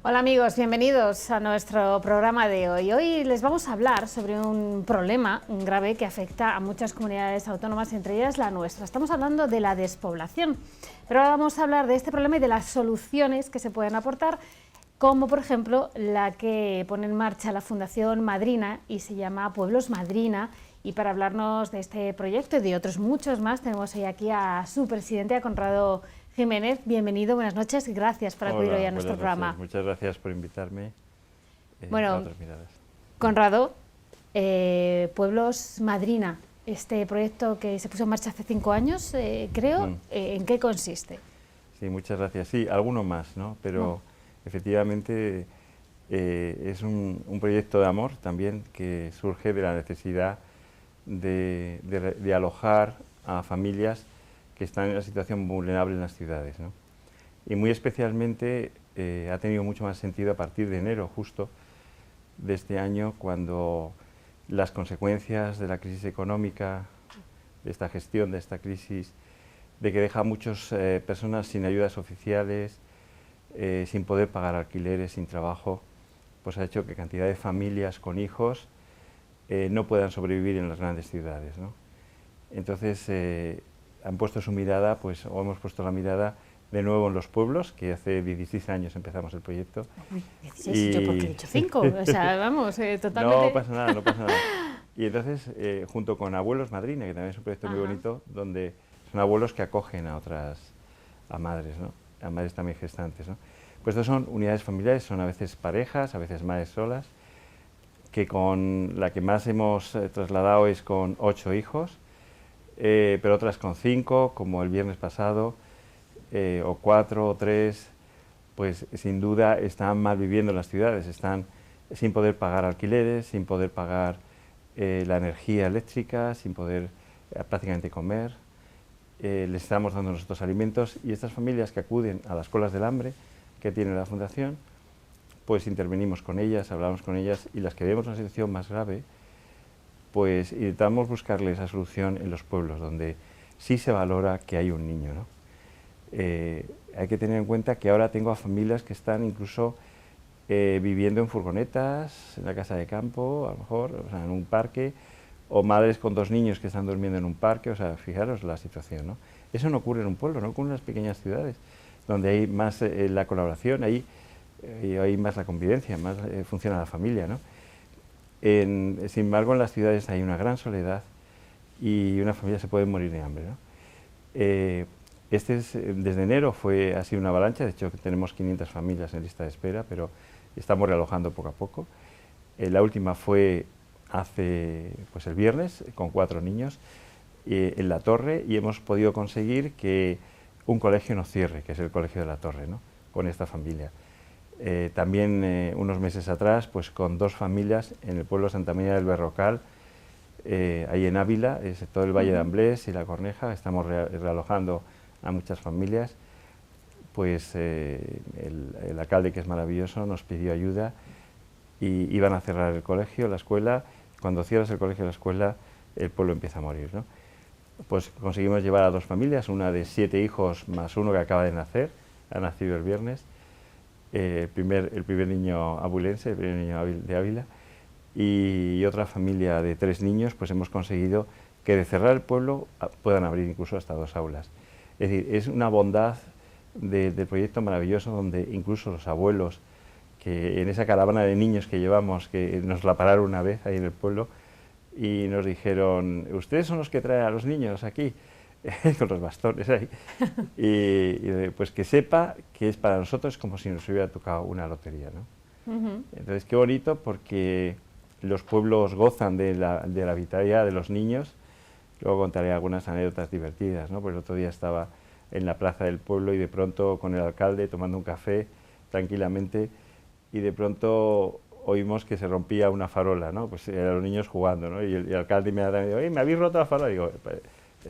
Hola amigos, bienvenidos a nuestro programa de hoy. Hoy les vamos a hablar sobre un problema grave que afecta a muchas comunidades autónomas, entre ellas la nuestra. Estamos hablando de la despoblación, pero ahora vamos a hablar de este problema y de las soluciones que se pueden aportar, como por ejemplo la que pone en marcha la Fundación Madrina y se llama Pueblos Madrina. Y para hablarnos de este proyecto y de otros muchos más, tenemos hoy aquí a su presidente, a Conrado Jiménez. Bienvenido, buenas noches y gracias por acudir hoy a nuestro programa. Muchas gracias por invitarme Bueno, a Otras Miradas. Conrado, Pueblos Madrina, este proyecto que se puso en marcha hace 5 años, creo, ¿en qué consiste? Sí, muchas gracias. Sí, alguno más, ¿no? Pero efectivamente es un proyecto de amor también que surge de la necesidad de alojar a familias que están en una situación vulnerable en las ciudades, ¿no? Y muy especialmente ha tenido mucho más sentido a partir de enero justo de este año, cuando las consecuencias de la crisis económica, de esta gestión, de esta crisis, de que deja a muchas personas sin ayudas oficiales, sin poder pagar alquileres, sin trabajo, pues ha hecho que cantidad de familias con hijos no puedan sobrevivir en las grandes ciudades, ¿no? Entonces han puesto su mirada, pues, o hemos puesto la mirada de nuevo en los pueblos, que hace 16 años empezamos el proyecto. Uy, 16, yo porque he dicho 5, o sea, vamos, totalmente... No pasa nada, no pasa nada. Y entonces, junto con Abuelos Madrina, que también es un proyecto muy bonito, donde son abuelos que acogen a madres, ¿no? A madres también gestantes, ¿no? Pues estos son unidades familiares, son a veces parejas, a veces madres solas, que con la que más hemos trasladado es con 8 hijos, pero otras con 5, como el viernes pasado, o 4 o 3, pues sin duda están mal viviendo en las ciudades, están sin poder pagar alquileres, sin poder pagar la energía eléctrica, sin poder prácticamente comer. Les estamos dando nosotros alimentos, y estas familias que acuden a las colas del hambre que tiene la Fundación, pues intervenimos con ellas, hablamos con ellas, y las que vemos una situación más grave, pues intentamos buscarle esa solución en los pueblos, donde sí se valora que hay un niño, ¿no? Hay que tener en cuenta que ahora tengo a familias que están incluso viviendo en furgonetas, en la casa de campo, a lo mejor, o sea, en un parque, o madres con 2 niños que están durmiendo en un parque, o sea, fijaros la situación, ¿no? Eso no ocurre en un pueblo, no ocurre en las pequeñas ciudades, donde hay más la colaboración, hay más la convivencia, más funciona la familia, ¿no? Sin embargo, en las ciudades hay una gran soledad y una familia se puede morir de hambre, ¿no? Desde enero ha sido una avalancha, de hecho tenemos 500 familias en lista de espera, pero estamos realojando poco a poco. La última fue hace el viernes, con 4 niños en La Torre, y hemos podido conseguir que un colegio nos cierre, que es el colegio de La Torre, ¿no? Con esta familia. También unos meses atrás, pues con 2 familias en el pueblo de Santa María del Berrocal, ahí en Ávila, es todo el Valle de Amblés y La Corneja, estamos realojando a muchas familias. Pues el alcalde, que es maravilloso, nos pidió ayuda y iban a cerrar el colegio, la escuela. Cuando cierras el colegio y la escuela, el pueblo empieza a morir, ¿no? Pues conseguimos llevar a 2 familias, una de 7 hijos más uno que acaba de nacer, ha nacido el viernes, el primer niño abulense, el primer niño de Ávila, y otra familia de 3 niños, pues hemos conseguido que de cerrar el pueblo puedan abrir incluso hasta 2 aulas. Es decir, es una bondad del proyecto maravilloso, donde incluso los abuelos, que en esa caravana de niños que llevamos, que nos la pararon una vez ahí en el pueblo, y nos dijeron: ustedes son los que traen a los niños aquí, con los bastones ahí, y pues que sepa que es para nosotros como si nos hubiera tocado una lotería, ¿no? Entonces, qué bonito, porque los pueblos gozan de la vitalidad de los niños. Luego contaré algunas anécdotas divertidas, ¿no? Pues el otro día estaba en la plaza del pueblo y de pronto con el alcalde tomando un café tranquilamente, y de pronto oímos que se rompía una farola, ¿no? Pues eran los niños jugando, ¿no? Y el alcalde inmediatamente dijo: ¿me habéis roto la farola? Digo: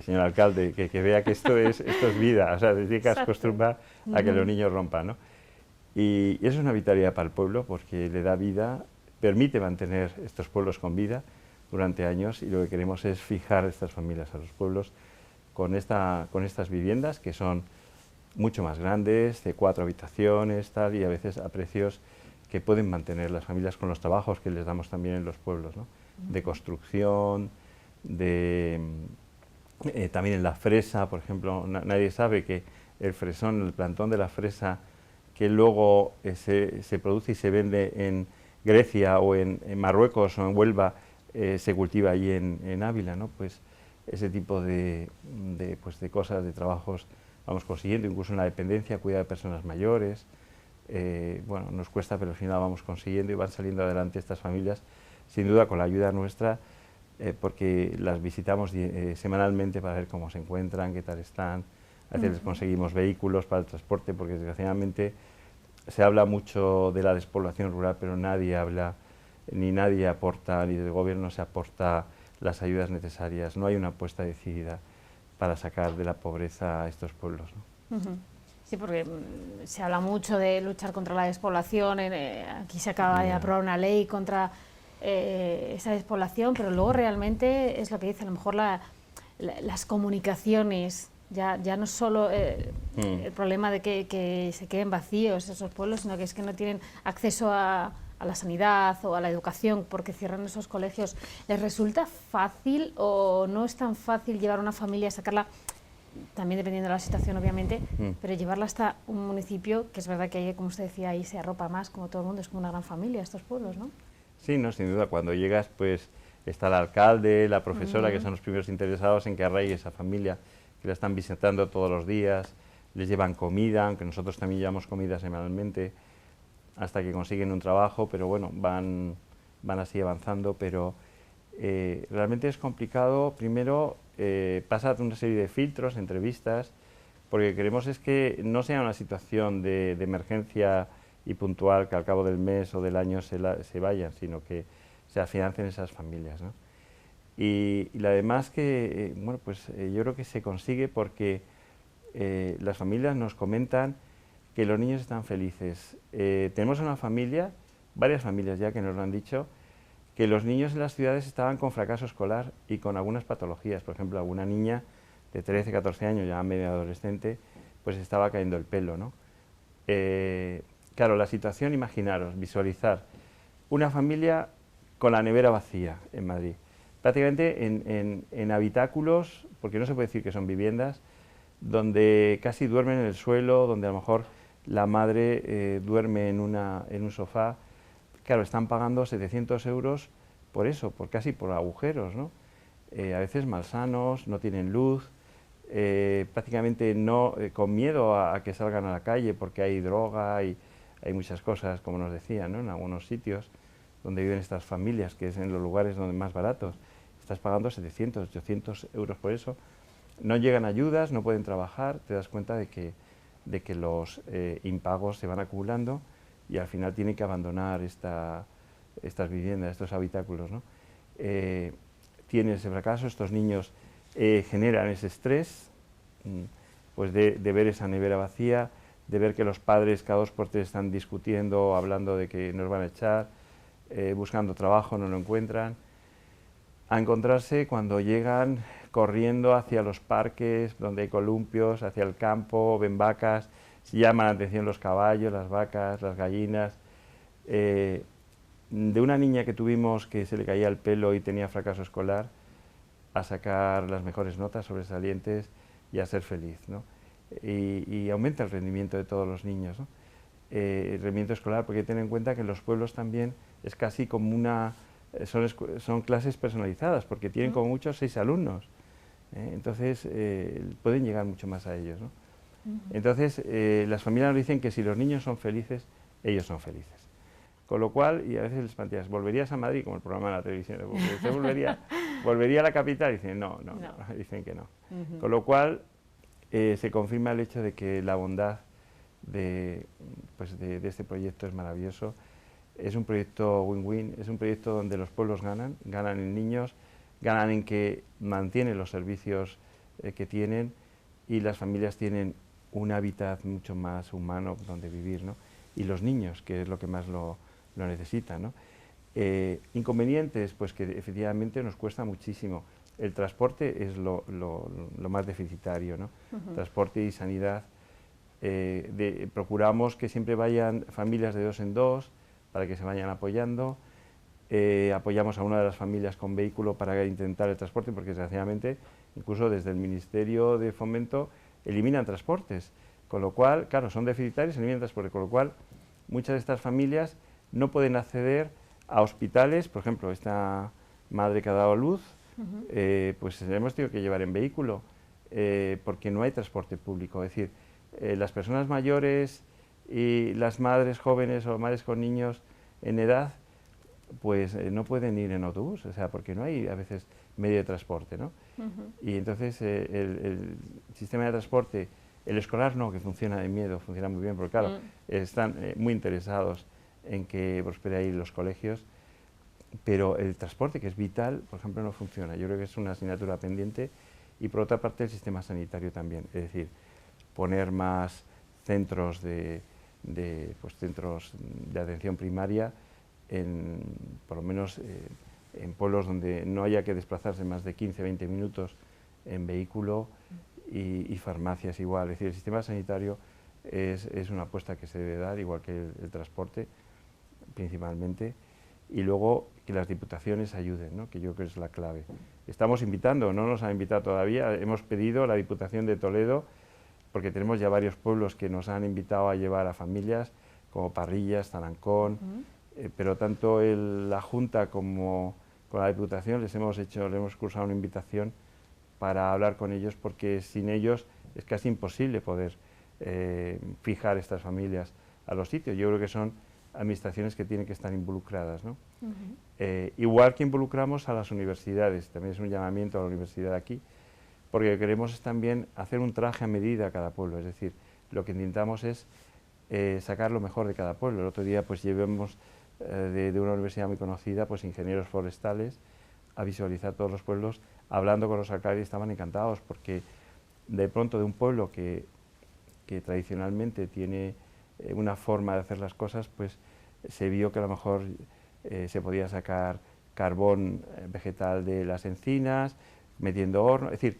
señor alcalde, que vea que esto es vida, o sea, desde que se acostumbra a que los niños rompan, ¿no? Y eso es una vitalidad para el pueblo, porque le da vida, permite mantener estos pueblos con vida durante años, y lo que queremos es fijar estas familias a los pueblos con estas viviendas, que son mucho más grandes, de 4 habitaciones, tal, y a veces a precios que pueden mantener las familias con los trabajos que les damos también en los pueblos, ¿no? De construcción, también en la fresa, por ejemplo, nadie sabe que el fresón, el plantón de la fresa, que luego se produce y se vende en Grecia o en Marruecos o en Huelva, se cultiva allí en Ávila, ¿no? Pues ese tipo de cosas, de trabajos vamos consiguiendo, incluso en la dependencia, cuidado de personas mayores. Bueno, nos cuesta, pero al final vamos consiguiendo y van saliendo adelante estas familias, sin duda con la ayuda nuestra, porque las visitamos semanalmente para ver cómo se encuentran, qué tal están. A veces les conseguimos vehículos para el transporte, porque desgraciadamente se habla mucho de la despoblación rural, pero nadie habla, ni nadie aporta, ni del gobierno se aporta las ayudas necesarias. No hay una apuesta decidida para sacar de la pobreza a estos pueblos, ¿no? Sí, porque se habla mucho de luchar contra la despoblación, aquí se acaba de aprobar una ley contra esa despoblación, pero luego realmente es lo que dice, a lo mejor las comunicaciones, ya no solo el problema de que se queden vacíos esos pueblos, sino que es que no tienen acceso a la sanidad o a la educación porque cierran esos colegios. ¿Les resulta fácil o no es tan fácil llevar una familia, sacarla, también dependiendo de la situación obviamente, pero llevarla hasta un municipio, que es verdad que ahí, como usted decía, ahí se arropa más, como todo el mundo, es como una gran familia estos pueblos, ¿no? Sí, no, sin duda, cuando llegas pues está el alcalde, la profesora, que son los primeros interesados en que arraigue esa familia, que la están visitando todos los días, les llevan comida, aunque nosotros también llevamos comida semanalmente, hasta que consiguen un trabajo, pero bueno, van así avanzando, pero realmente es complicado. Primero pasa una serie de filtros, entrevistas, porque queremos es que no sea una situación de emergencia y puntual, que al cabo del mes o del año se vayan, sino que se afiancen esas familias, ¿no? Y además que, bueno, pues yo creo que se consigue porque las familias nos comentan que los niños están felices. Tenemos una familia, varias familias ya que nos lo han dicho, que los niños en las ciudades estaban con fracaso escolar y con algunas patologías. Por ejemplo, alguna niña de 13, 14 años, ya medio adolescente, pues estaba cayendo el pelo, ¿no? Claro, la situación, imaginaros, visualizar una familia con la nevera vacía en Madrid, prácticamente en habitáculos, porque no se puede decir que son viviendas, donde casi duermen en el suelo, donde a lo mejor la madre duerme en un sofá. Claro, están pagando 700 euros por eso, casi por agujeros, ¿no? A veces malsanos, no tienen luz, prácticamente con miedo a que salgan a la calle porque hay droga y hay muchas cosas, como nos decían, ¿no? En algunos sitios donde viven estas familias, que es en los lugares donde más baratos, estás pagando 700, 800 euros por eso. No llegan ayudas, no pueden trabajar, te das cuenta de que los impagos se van acumulando y al final tienen que abandonar estas viviendas, estos habitáculos, ¿no? Tienen ese fracaso, estos niños generan ese estrés, pues de ver esa nevera vacía, de ver que los padres cada 2 por 3 están discutiendo, hablando de que nos van a echar, buscando trabajo, no lo encuentran, a encontrarse cuando llegan corriendo hacia los parques donde hay columpios, hacia el campo, ven vacas, llaman la atención los caballos, las vacas, las gallinas. De una niña que tuvimos que se le caía el pelo y tenía fracaso escolar, a sacar las mejores notas sobresalientes y a ser feliz, ¿no? Y aumenta el rendimiento de todos los niños, ¿no? El rendimiento escolar, porque ten en cuenta que en los pueblos también es casi como son clases personalizadas, porque tienen como mucho 6 alumnos, entonces pueden llegar mucho más a ellos, ¿no? Entonces las familias nos dicen que si los niños son felices, ellos son felices. Con lo cual, y a veces les planteas, ¿volverías a Madrid? Como el programa de la televisión, ¿usted volvería a la capital? Y dicen, no, dicen que no. Con lo cual, se confirma el hecho de que la bondad de este proyecto es maravilloso. Es un proyecto win-win, es un proyecto donde los pueblos ganan en niños, ganan en que mantienen los servicios que tienen y las familias tienen un hábitat mucho más humano donde vivir, ¿no? Y los niños, que es lo que más lo necesitan, ¿no? Inconvenientes, pues que efectivamente nos cuesta muchísimo. El transporte es lo más deficitario, ¿no? Transporte y sanidad, procuramos que siempre vayan familias de 2 en 2 para que se vayan apoyando. Apoyamos a una de las familias con vehículo para intentar el transporte, porque desgraciadamente incluso desde el Ministerio de Fomento eliminan transportes, con lo cual, claro, son deficitarios, eliminan transporte, con lo cual muchas de estas familias no pueden acceder a hospitales. Por ejemplo, esta madre que ha dado a luz, pues hemos tenido que llevar en vehículo, porque no hay transporte público. Es decir, las personas mayores y las madres jóvenes o madres con niños en edad, pues no pueden ir en autobús, o sea, porque no hay a veces medio de transporte, ¿no? Y entonces el sistema de transporte, el escolar no, que funciona de miedo, funciona muy bien, porque claro, están muy interesados en que prospere ahí los colegios, pero el transporte, que es vital, por ejemplo, no funciona. Yo creo que es una asignatura pendiente. Y por otra parte el sistema sanitario también, es decir, poner más centros centros de atención primaria, por lo menos en pueblos donde no haya que desplazarse más de 15-20 minutos en vehículo, y farmacias igual. Es decir, el sistema sanitario es una apuesta que se debe dar, igual que el transporte principalmente, y luego que las diputaciones ayuden, ¿no? Que yo creo que es la clave. Estamos invitando, no nos han invitado todavía, hemos pedido a la Diputación de Toledo, porque tenemos ya varios pueblos que nos han invitado a llevar a familias, como Parrillas, Tarancón, pero tanto la Junta como con la Diputación les hemos cursado una invitación para hablar con ellos, porque sin ellos es casi imposible poder fijar estas familias a los sitios. Yo creo que son administraciones que tienen que estar involucradas, ¿no? Igual que involucramos a las universidades, también es un llamamiento a la universidad aquí, porque queremos también hacer un traje a medida a cada pueblo, es decir, lo que intentamos es sacar lo mejor de cada pueblo. El otro día pues llevamos de una universidad muy conocida, pues ingenieros forestales, a visualizar todos los pueblos, hablando con los alcaldes, estaban encantados, porque de pronto de un pueblo que tradicionalmente tiene una forma de hacer las cosas, pues se vio que a lo mejor se podía sacar carbón vegetal de las encinas, metiendo horno, es decir,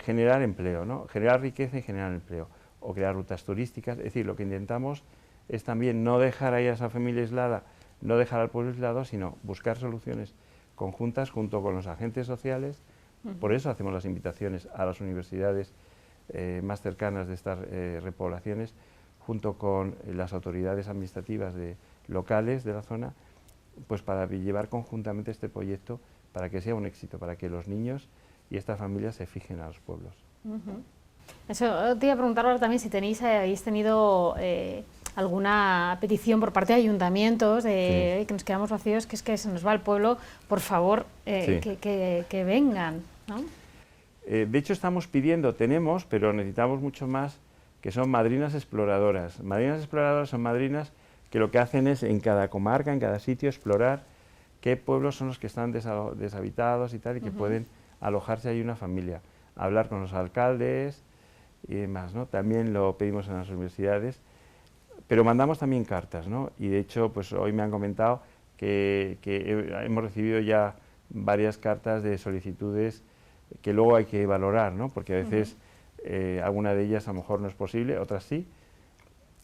generar empleo, ¿no? Generar riqueza y generar empleo, o crear rutas turísticas. Es decir, lo que intentamos es también no dejar ahí a esa familia aislada, no dejar al pueblo aislado, sino buscar soluciones conjuntas junto con los agentes sociales. Por eso hacemos las invitaciones a las universidades más cercanas de estas repoblaciones, junto con las autoridades administrativas locales de la zona, pues para llevar conjuntamente este proyecto para que sea un éxito, para que los niños y estas familias se fijen a los pueblos. Eso te iba a preguntar ahora también si habéis tenido alguna petición por parte de ayuntamientos de que nos quedamos vacíos, que es que se nos va el pueblo, por favor, que vengan, ¿no? De hecho estamos pidiendo, tenemos, pero necesitamos mucho más, que son madrinas exploradoras. Madrinas exploradoras son madrinas que lo que hacen es en cada comarca, en cada sitio, explorar qué pueblos son los que están deshabitados y tal, y que pueden alojarse ahí una familia, hablar con los alcaldes y demás, ¿no? También lo pedimos en las universidades, pero mandamos también cartas, ¿no? Y de hecho, pues hoy me han comentado que hemos recibido ya varias cartas de solicitudes que luego hay que valorar, ¿no? Porque a veces alguna de ellas a lo mejor no es posible, otras sí,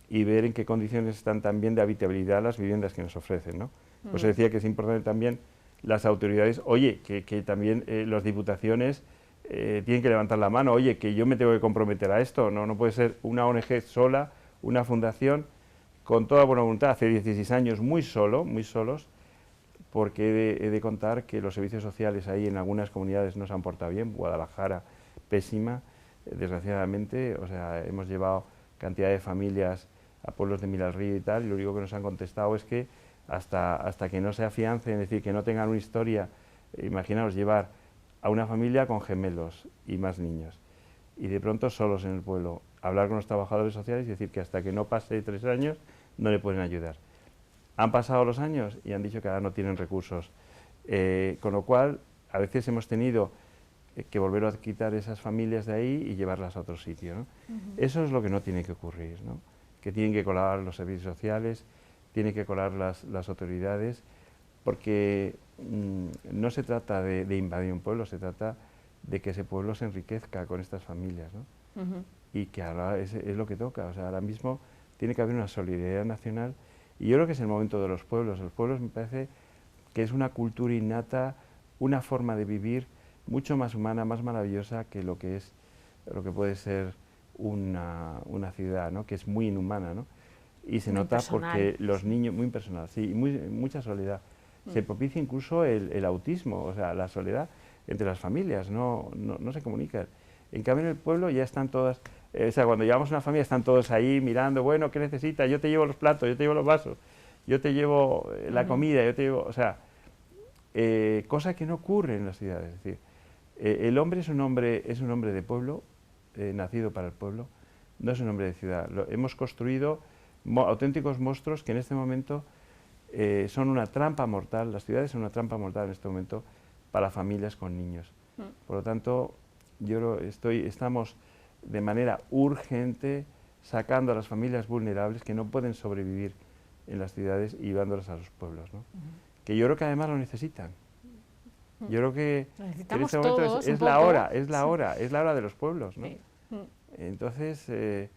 y ver en qué condiciones están también de habitabilidad las viviendas que nos ofrecen, ¿no? Por eso decía que es importante también las autoridades, oye, que también las diputaciones tienen que levantar la mano, oye, que yo me tengo que comprometer a esto, no puede ser una ONG sola, una fundación, con toda buena voluntad, hace 16 años muy solos, porque he de contar que los servicios sociales ahí en algunas comunidades no se han portado bien, Guadalajara pésima, desgraciadamente, o sea, hemos llevado cantidad de familias a pueblos de Milalrío y tal, y lo único que nos han contestado es que hasta que no se afiancen, es decir, que no tengan una historia, imaginaos llevar a una familia con gemelos y más niños, y de pronto solos en el pueblo, hablar con los trabajadores sociales y decir que hasta que no pase 3 años no le pueden ayudar. Han pasado los años y han dicho que ahora no tienen recursos, con lo cual a veces hemos tenido que volver a quitar esas familias de ahí y llevarlas a otro sitio, ¿no? Eso es lo que no tiene que ocurrir, ¿no? Que tienen que colaborar los servicios sociales, tienen que colaborar las autoridades, porque no se trata de invadir un pueblo, se trata de que ese pueblo se enriquezca con estas familias, ¿no? y que ahora es lo que toca. O sea, ahora mismo tiene que haber una solidaridad nacional y yo creo que es el momento de los pueblos. Los pueblos me parece que es una cultura innata, una forma de vivir mucho más humana, más maravillosa que lo que puede ser una ciudad, ¿no? Que es muy inhumana, ¿no? Y se nota porque los niños, muy impersonal, sí, y mucha soledad. Se propicia incluso el autismo, o sea, la soledad entre las familias, no se comunican. En cambio en el pueblo ya están todas, o sea, cuando llevamos una familia están todos ahí mirando, bueno, ¿qué necesitas? Yo te llevo los platos, yo te llevo los vasos, yo te llevo la comida, yo te llevo, o sea, cosa que no ocurre en las ciudades. Es decir, el hombre es un hombre de pueblo, nacido para el pueblo, no es un hombre de ciudad. Hemos construido auténticos monstruos que en este momento son una trampa mortal, las ciudades son una trampa mortal en este momento para familias con niños. Por lo tanto, estamos de manera urgente sacando a las familias vulnerables que no pueden sobrevivir en las ciudades y llevándolas a los pueblos, ¿no? Que yo creo que además lo necesitan. Yo creo que en este momento es la hora de los pueblos, ¿no? Sí. Entonces,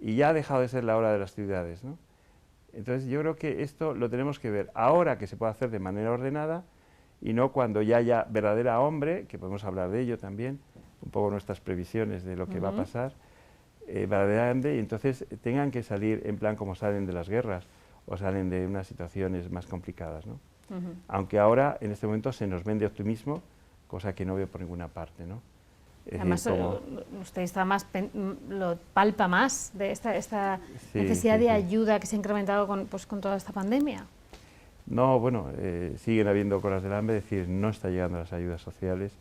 y ya ha dejado de ser la hora de las ciudades, ¿no? Entonces yo creo que esto lo tenemos que ver ahora, que se puede hacer de manera ordenada, y no cuando ya haya verdadera hambre, que podemos hablar de ello también, un poco nuestras previsiones de lo que va a pasar, verdadera hambre, y entonces tengan que salir en plan como salen de las guerras, o salen de unas situaciones más complicadas, ¿no? Aunque ahora, en este momento, se nos vende optimismo, cosa que no veo por ninguna parte, ¿no? Además, usted está lo palpa más de esta necesidad de ayuda que se ha incrementado con toda esta pandemia. No, bueno, siguen habiendo colas del hambre, es decir, no está llegando las ayudas sociales,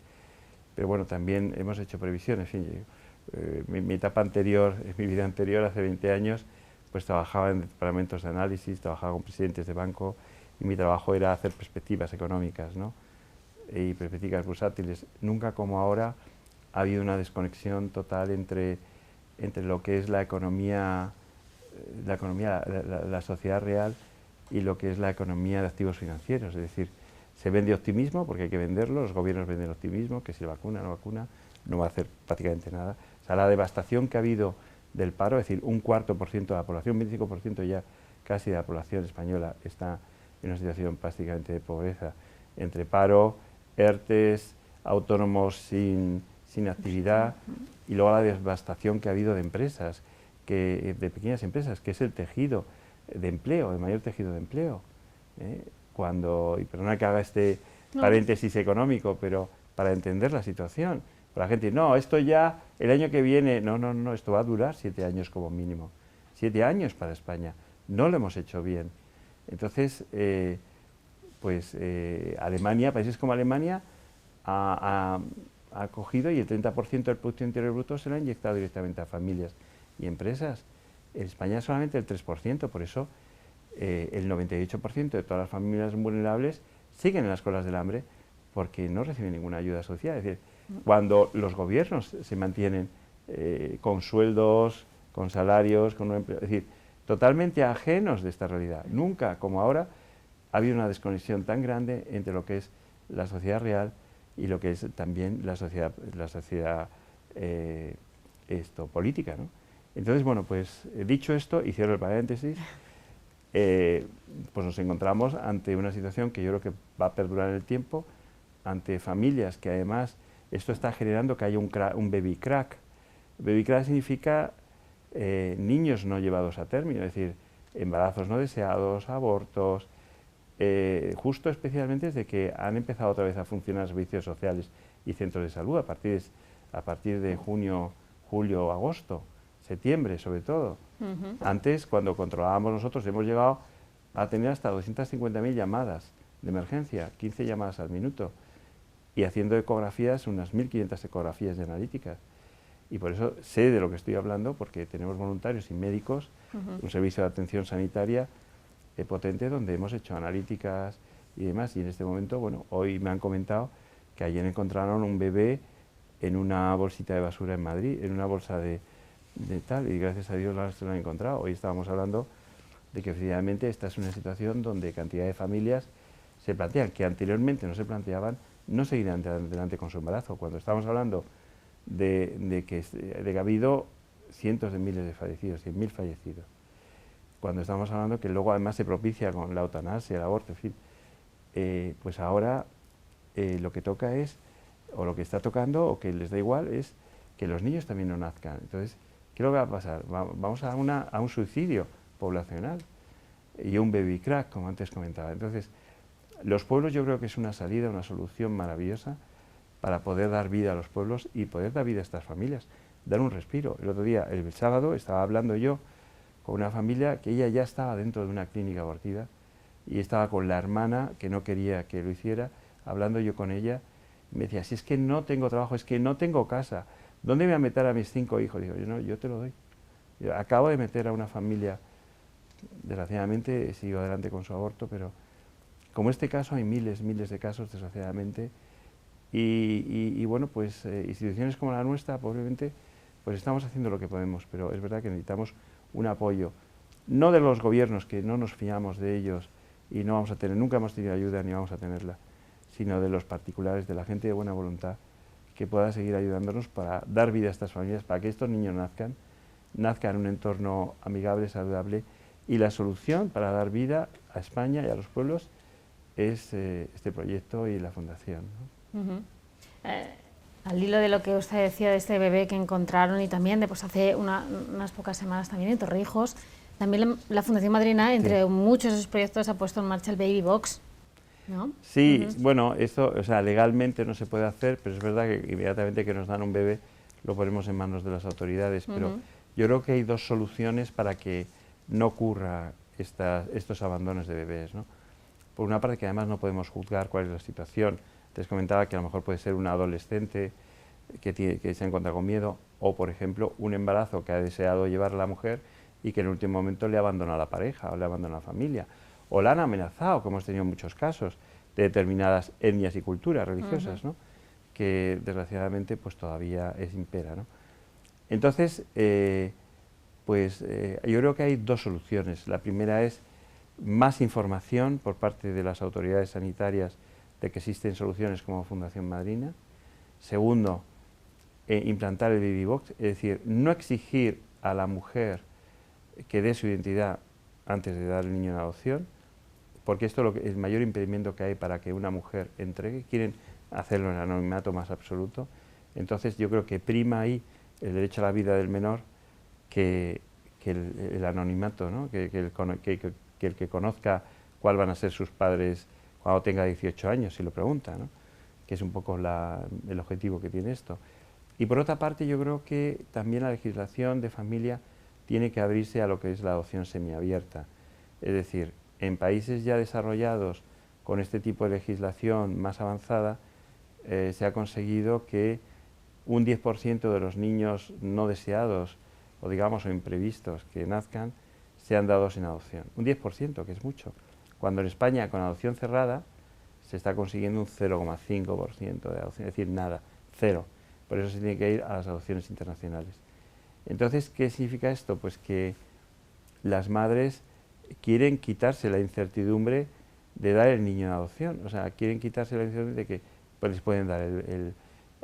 pero bueno, también hemos hecho previsiones. En fin, mi etapa anterior, en mi vida anterior, hace 20 años, pues trabajaba en departamentos de análisis, trabajaba con presidentes de banco, y mi trabajo era hacer perspectivas económicas, ¿no? Y perspectivas bursátiles. Nunca como ahora ha habido una desconexión total entre lo que es la economía, la sociedad real y lo que es la economía de activos financieros. Es decir, se vende optimismo porque hay que venderlo, los gobiernos venden optimismo, que si vacuna, no va a hacer prácticamente nada. O sea, la devastación que ha habido del paro, es decir, un 4% de la población, 25% ya casi de la población española está en una situación prácticamente de pobreza, entre paro, ERTES, autónomos sin actividad, y luego la devastación que ha habido de empresas, de pequeñas empresas, que es el tejido de empleo, el mayor tejido de empleo. Y perdona que haga este paréntesis económico, pero para entender la situación, para la gente, no, esto ya el año que viene, no, esto va a durar 7 años como mínimo, 7 años para España, no lo hemos hecho bien. Entonces, Alemania, países como Alemania, ha cogido y el 30% del Producto Interior Bruto se lo ha inyectado directamente a familias y empresas. En España solamente el 3%, por eso el 98% de todas las familias vulnerables siguen en las colas del hambre porque no reciben ninguna ayuda social. Es decir, cuando los gobiernos se mantienen con sueldos, con salarios, con un empleo, es decir, totalmente ajenos de esta realidad. Nunca, como ahora, ha habido una desconexión tan grande entre lo que es la sociedad real y lo que es también la sociedad política, ¿no? Entonces, bueno, pues dicho esto, y cierro el paréntesis, pues nos encontramos ante una situación que yo creo que va a perdurar en el tiempo, ante familias que además esto está generando que haya un baby crack. Baby crack significa niños no llevados a término, es decir, embarazos no deseados, abortos, justo especialmente desde que han empezado otra vez a funcionar servicios sociales y centros de salud a partir de junio, julio, agosto, septiembre sobre todo. Antes, cuando controlábamos nosotros, hemos llegado a tener hasta 250.000 llamadas de emergencia, 15 llamadas al minuto, y haciendo ecografías, unas 1.500 ecografías de analíticas. Y por eso sé de lo que estoy hablando, porque tenemos voluntarios y médicos, un servicio de atención sanitaria potente donde hemos hecho analíticas y demás. Y en este momento, bueno, hoy me han comentado que ayer encontraron un bebé en una bolsita de basura en Madrid, en una bolsa de tal, y gracias a Dios lo han encontrado. Hoy estábamos hablando de que efectivamente esta es una situación donde cantidad de familias se plantean, que anteriormente no se planteaban, no seguir adelante con su embarazo. Cuando estamos hablando de que ha habido cientos de miles de fallecidos, 100.000 fallecidos. Cuando estamos hablando que luego además se propicia con la eutanasia, el aborto, en fin, pues ahora lo que toca es, o lo que está tocando, o que les da igual, es que los niños también no nazcan. Entonces, ¿qué es lo que va a pasar? Vamos a un suicidio poblacional y un baby crack, como antes comentaba. Entonces, los pueblos yo creo que es una salida, una solución maravillosa para poder dar vida a los pueblos y poder dar vida a estas familias, dar un respiro. El otro día, el sábado, estaba hablando yo con una familia que ella ya estaba dentro de una clínica abortiva y estaba con la hermana que no quería que lo hiciera, hablando yo con ella, y me decía, si es que no tengo trabajo, es que no tengo casa, ¿dónde me voy a meter a mis 5 hijos? Digo, no, yo te lo doy. Yo acabo de meter a una familia, desgraciadamente sigo adelante con su aborto, pero como este caso hay miles de casos, desgraciadamente, y bueno, pues instituciones como la nuestra, probablemente, pues estamos haciendo lo que podemos, pero es verdad que necesitamos un apoyo, no de los gobiernos, que no nos fiamos de ellos y no vamos a tener, nunca hemos tenido ayuda ni vamos a tenerla, sino de los particulares, de la gente de buena voluntad, que pueda seguir ayudándonos para dar vida a estas familias, para que estos niños nazcan en un entorno amigable, saludable, y la solución para dar vida a España y a los pueblos es este proyecto y la fundación, ¿no? Al hilo de lo que usted decía de este bebé que encontraron y también de pues hace unas pocas semanas también en Torrijos, también la Fundación Madrina, entre muchos de sus proyectos, ha puesto en marcha el Baby Box, ¿no? Sí, bueno, esto, o sea, legalmente no se puede hacer, pero es verdad que inmediatamente que nos dan un bebé lo ponemos en manos de las autoridades, pero yo creo que hay dos soluciones para que no ocurra estos abandonos de bebés, ¿no? Por una parte, que además no podemos juzgar cuál es la situación. Les comentaba que a lo mejor puede ser una adolescente que se encuentra con miedo, o por ejemplo un embarazo que ha deseado llevar a la mujer y que en el último momento le abandona a la pareja o le abandona a la familia, o la han amenazado, como hemos tenido muchos casos, de determinadas etnias y culturas religiosas, ¿no? Que desgraciadamente pues todavía impera, ¿no? Entonces, yo creo que hay dos soluciones. La primera es más información por parte de las autoridades sanitarias de que existen soluciones como Fundación Madrina. Segundo, implantar el Baby Box, es decir, no exigir a la mujer que dé su identidad antes de dar el niño en adopción, porque esto es el mayor impedimento que hay para que una mujer entregue. Quieren hacerlo en el anonimato más absoluto. Entonces yo creo que prima ahí el derecho a la vida del menor que el anonimato, ¿no? que el que conozca cuál van a ser sus padres cuando tenga 18 años, si lo pregunta, ¿no? Que es un poco el objetivo que tiene esto. Y por otra parte, yo creo que también la legislación de familia tiene que abrirse a lo que es la adopción semiabierta. Es decir, en países ya desarrollados con este tipo de legislación más avanzada, se ha conseguido que un 10% de los niños no deseados o digamos o imprevistos que nazcan sean dados en adopción. Un 10%, que es mucho. Cuando en España con adopción cerrada se está consiguiendo un 0,5% de adopción, es decir, nada, cero. Por eso se tiene que ir a las adopciones internacionales. Entonces, ¿qué significa esto? Pues que las madres quieren quitarse la incertidumbre de dar el niño en adopción, o sea, quieren quitarse la incertidumbre de que pues, les pueden dar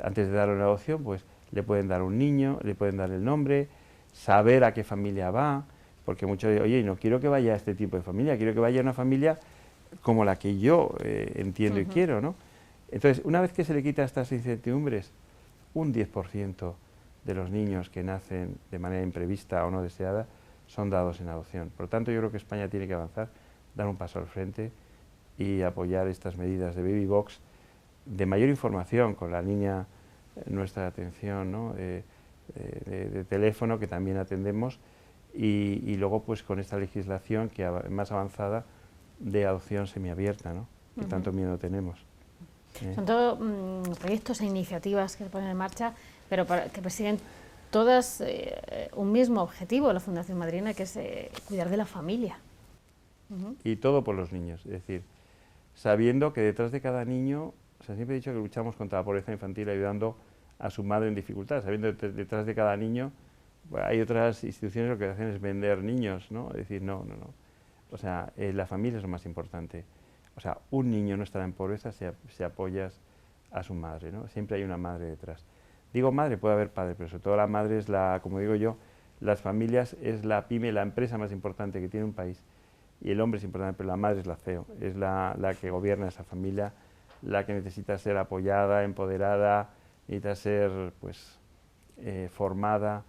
antes de darlo en adopción, pues le pueden dar un niño, le pueden dar el nombre, saber a qué familia va, porque muchos dicen, oye, no quiero que vaya a este tipo de familia, quiero que vaya a una familia como la que yo entiendo y quiero, ¿no? Entonces, una vez que se le quita estas incertidumbres, un 10% de los niños que nacen de manera imprevista o no deseada son dados en adopción. Por lo tanto, yo creo que España tiene que avanzar, dar un paso al frente y apoyar estas medidas de Baby Box, de mayor información con la línea nuestra de atención, ¿no? de teléfono que también atendemos y luego pues con esta legislación que más avanzada de adopción semiabierta, ¿no? Que tanto miedo tenemos. Son todos proyectos e iniciativas que se ponen en marcha, pero que persiguen todas un mismo objetivo, la Fundación Madrina, que es cuidar de la familia. Y todo por los niños, es decir, sabiendo que detrás de cada niño, o sea, siempre he dicho que luchamos contra la pobreza infantil ayudando a su madre en dificultad, sabiendo que detrás de cada niño bueno, hay otras instituciones que lo que hacen es vender niños, ¿no? Es decir, no. O sea, la familia es lo más importante. O sea, un niño no estará en pobreza si apoyas a su madre, ¿no? Siempre hay una madre detrás. Digo madre, puede haber padre, pero sobre todo la madre es como digo yo, las familias es la pyme, la empresa más importante que tiene un país, y el hombre es importante, pero la madre es la CEO, es la que gobierna esa familia, la que necesita ser apoyada, empoderada, necesita ser pues, formada.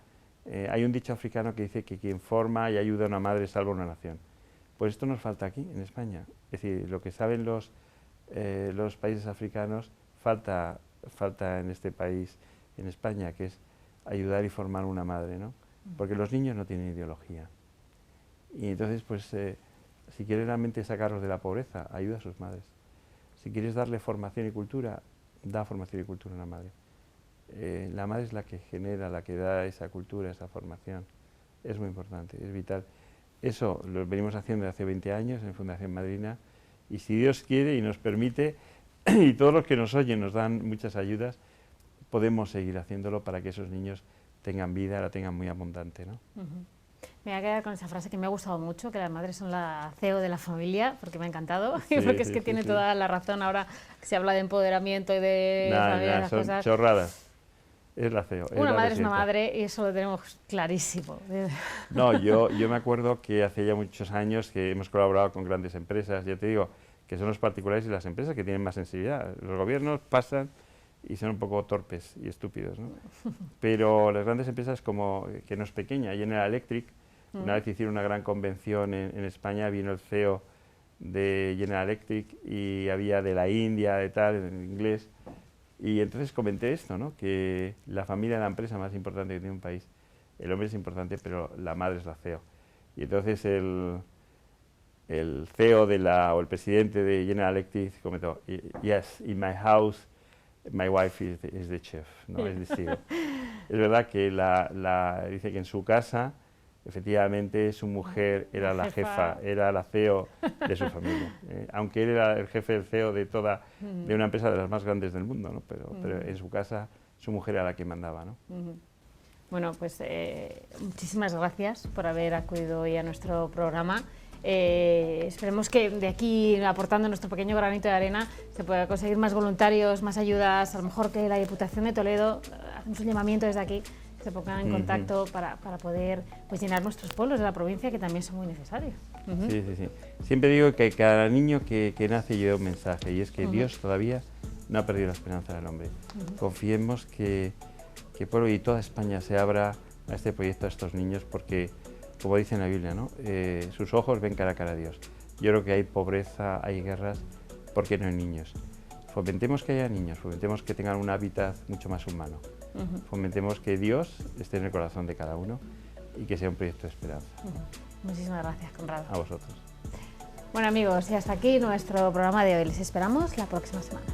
Hay un dicho africano que dice que quien forma y ayuda a una madre salva una nación. Pues esto nos falta aquí, en España. Es decir, lo que saben los países africanos, falta en este país, en España, que es ayudar y formar una madre, ¿no? Porque los niños no tienen ideología. Y entonces, pues, si quieres realmente sacarlos de la pobreza, ayuda a sus madres. Si quieres darle formación y cultura, da formación y cultura a una madre. La madre es la que genera, la que da esa cultura, esa formación. Es muy importante, es vital. Eso lo venimos haciendo desde hace 20 años en Fundación Madrina, y si Dios quiere y nos permite, y todos los que nos oyen nos dan muchas ayudas, podemos seguir haciéndolo para que esos niños tengan vida, la tengan muy abundante, ¿no? Me voy a quedar con esa frase que me ha gustado mucho, que las madres son la CEO de la familia, porque me ha encantado, sí, porque es que tiene toda la razón ahora que se habla de empoderamiento y de familia, son cosas. Chorradas. Es la CEO. Una madre es una madre y eso lo tenemos clarísimo. No, yo me acuerdo que hace ya muchos años que hemos colaborado con grandes empresas, ya te digo, que son los particulares y las empresas que tienen más sensibilidad. Los gobiernos pasan y son un poco torpes y estúpidos, ¿no? Pero las grandes empresas, como que no es pequeña, General Electric, una vez hicieron una gran convención en España, vino el CEO de General Electric y había de la India, de tal, en inglés. Y entonces comenté esto, ¿no? Que la familia es la empresa más importante que tiene un país. El hombre es importante, pero la madre es la CEO. Y entonces el CEO o el presidente de General Electric comentó, yes, in my house, my wife is the chef, no es the CEO. Es verdad que dice que en su casa, efectivamente, su mujer era la jefa, era la CEO de su familia. Aunque él era el jefe del CEO de una empresa de las más grandes del mundo, ¿no? Pero en su casa su mujer era la que mandaba, ¿no? Bueno, pues muchísimas gracias por haber acudido hoy a nuestro programa. Esperemos que de aquí, aportando nuestro pequeño granito de arena, se pueda conseguir más voluntarios, más ayudas, a lo mejor que la Diputación de Toledo, hacemos un llamamiento desde aquí, se pongan en contacto para poder pues, llenar nuestros pueblos de la provincia, que también son muy necesarios. Sí. Siempre digo que cada niño que nace lleva un mensaje, y es que Dios todavía no ha perdido la esperanza del hombre. Confiemos que pueblo y toda España se abra a este proyecto, a estos niños, porque, como dice en la Biblia, ¿no? Sus ojos ven cara a cara a Dios. Yo creo que hay pobreza, hay guerras, porque no hay niños. Fomentemos que haya niños, fomentemos que tengan un hábitat mucho más humano. Fomentemos que Dios esté en el corazón de cada uno y que sea un proyecto de esperanza. Muchísimas gracias, Conrado. A vosotros. Bueno, amigos, y hasta aquí nuestro programa de hoy. Les esperamos la próxima semana.